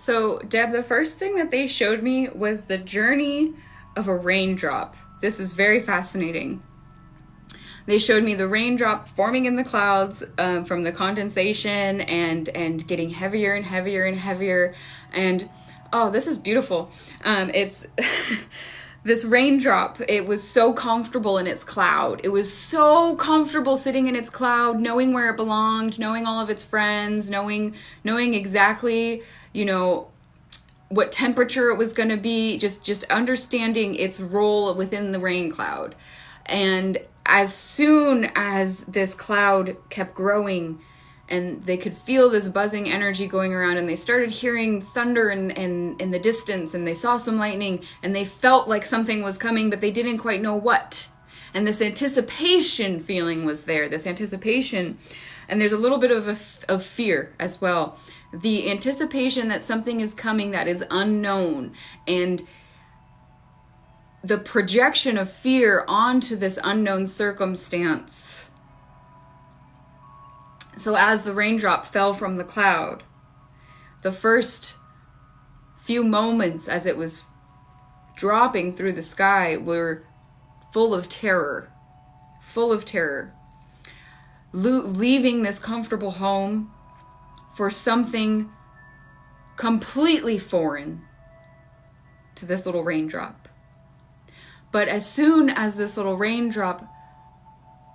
So, Deb, the first thing that they showed me was the journey of a raindrop. This is very fascinating. They showed me the raindrop forming in the clouds from the condensation and getting heavier and heavier and heavier. And oh, this is beautiful. It's this raindrop. It was so comfortable in its cloud. It was so comfortable sitting in its cloud, knowing where it belonged, knowing all of its friends, knowing exactly, what temperature it was going to be, just understanding its role within the rain cloud. And as soon as this cloud kept growing and they could feel this buzzing energy going around, and they started hearing thunder in the distance, and they saw some lightning, and they felt like something was coming, but they didn't quite know what. And this anticipation feeling was there, this anticipation. And there's a little bit of fear as well. The anticipation that something is coming that is unknown, and the projection of fear onto this unknown circumstance. So as the raindrop fell from the cloud, the first few moments as it was dropping through the sky were full of terror. Leaving this comfortable home for something completely foreign to this little raindrop. But as soon as this little raindrop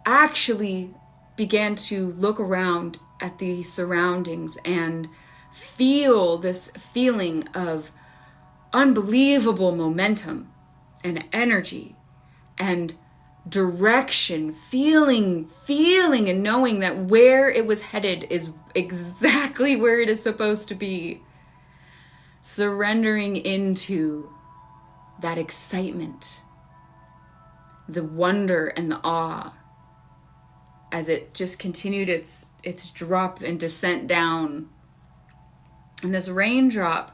actually began to look around at the surroundings and feel this feeling of unbelievable momentum and energy and direction, feeling and knowing that where it was headed is exactly where it is supposed to be, surrendering into that excitement, the wonder and the awe as it just continued its drop and descent down. And this raindrop,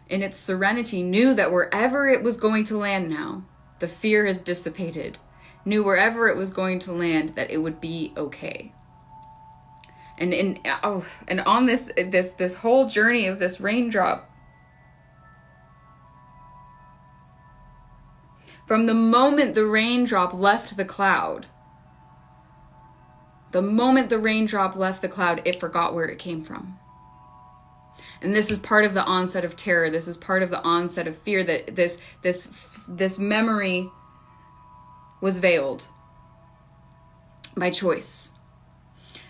in its serenity, knew that wherever it was going to land now, the fear has dissipated, knew wherever it was going to land that it would be okay. And on this whole journey of this raindrop, from the moment the raindrop left the cloud, it forgot where it came from. And this is part of the onset of terror. This is part of the onset of fear, that this memory was veiled by choice.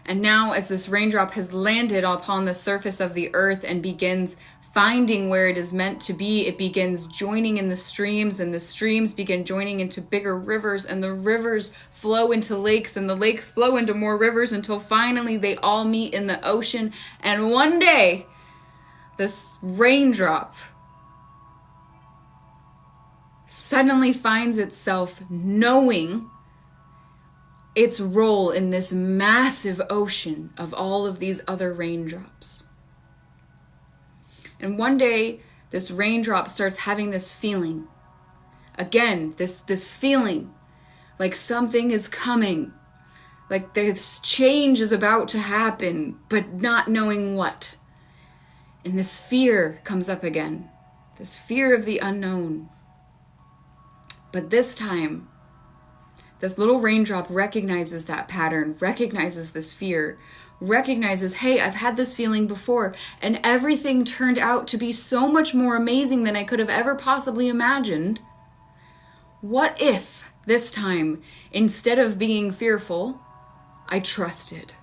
And now, as this raindrop has landed upon the surface of the earth and begins finding where it is meant to be, it begins joining in the streams, and the streams begin joining into bigger rivers, and the rivers flow into lakes, and the lakes flow into more rivers, until finally they all meet in the ocean. And one day, this raindrop suddenly finds itself knowing its role in this massive ocean of all of these other raindrops. And one day, this raindrop starts having this feeling. Again, this feeling like something is coming, like this change is about to happen, but not knowing what. And this fear comes up again, this fear of the unknown. But this time, this little raindrop recognizes that pattern, recognizes this fear, recognizes, hey, I've had this feeling before, and everything turned out to be so much more amazing than I could have ever possibly imagined. What if this time, instead of being fearful, I trusted?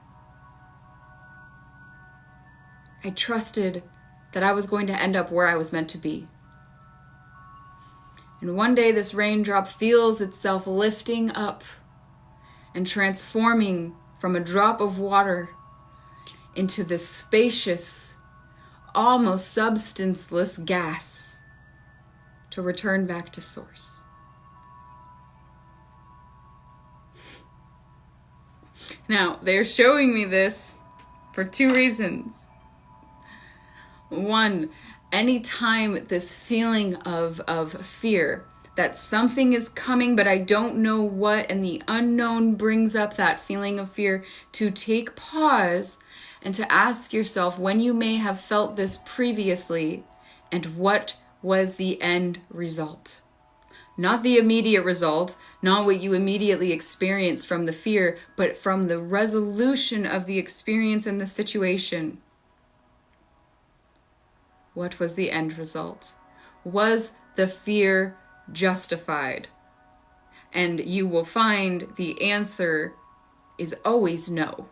I trusted that I was going to end up where I was meant to be. And one day this raindrop feels itself lifting up and transforming from a drop of water into this spacious, almost substanceless gas to return back to source. Now, they're showing me this for two reasons. One, anytime this feeling of fear, that something is coming but I don't know what, and the unknown brings up that feeling of fear, to take pause and to ask yourself, when you may have felt this previously, And what was the end result? Not the immediate result, not what you immediately experience from the fear, but from the resolution of the experience and the situation. What was the end result? Was the fear justified? And you will find the answer is always no.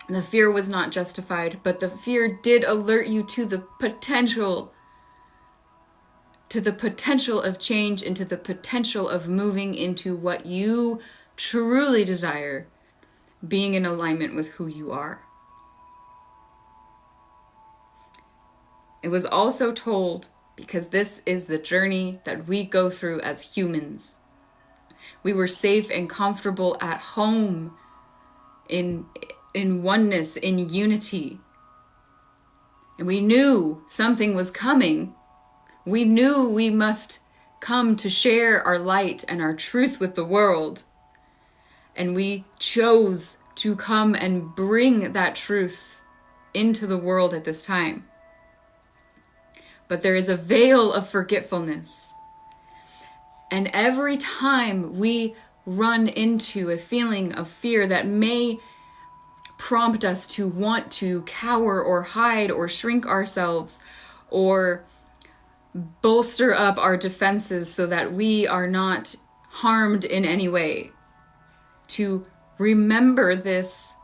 The fear was not justified, but the fear did alert you to the potential of change, into the potential of moving into what you truly desire, being in alignment with who you are. It was also told, because this is the journey that we go through as humans. We were safe and comfortable at home, in oneness, in unity. And we knew something was coming. We knew we must come to share our light and our truth with the world. And we chose to come and bring that truth into the world at this time. But there is a veil of forgetfulness. And every time we run into a feeling of fear that may prompt us to want to cower or hide or shrink ourselves or bolster up our defenses so that we are not harmed in any way, to remember this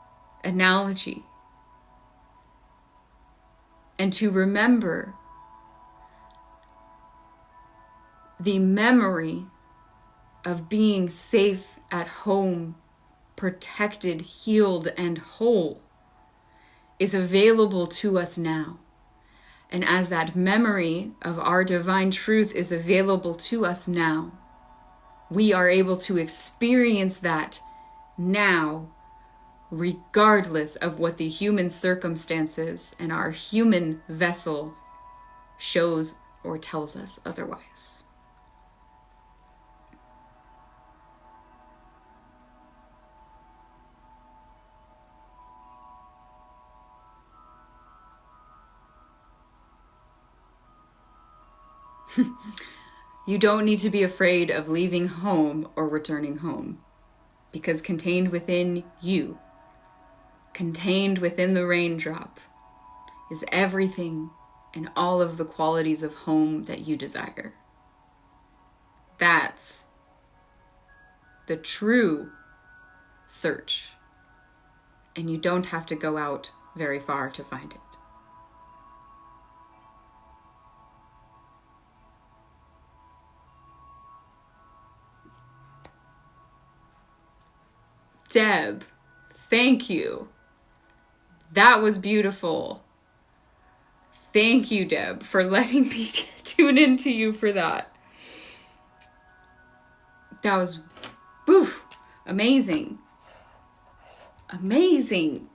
analogy and to remember the memory of being safe at home, protected, healed, and whole is available to us now. And as that memory of our divine truth is available to us now, we are able to experience that now, regardless of what the human circumstances and our human vessel shows or tells us otherwise. You don't need to be afraid of leaving home or returning home, because contained within you, contained within the raindrop, is everything and all of the qualities of home that you desire. That's the true search, and you don't have to go out very far to find it. Deb, thank you. That was beautiful. Thank you, Deb, for letting me tune into you for that. That was amazing. Amazing.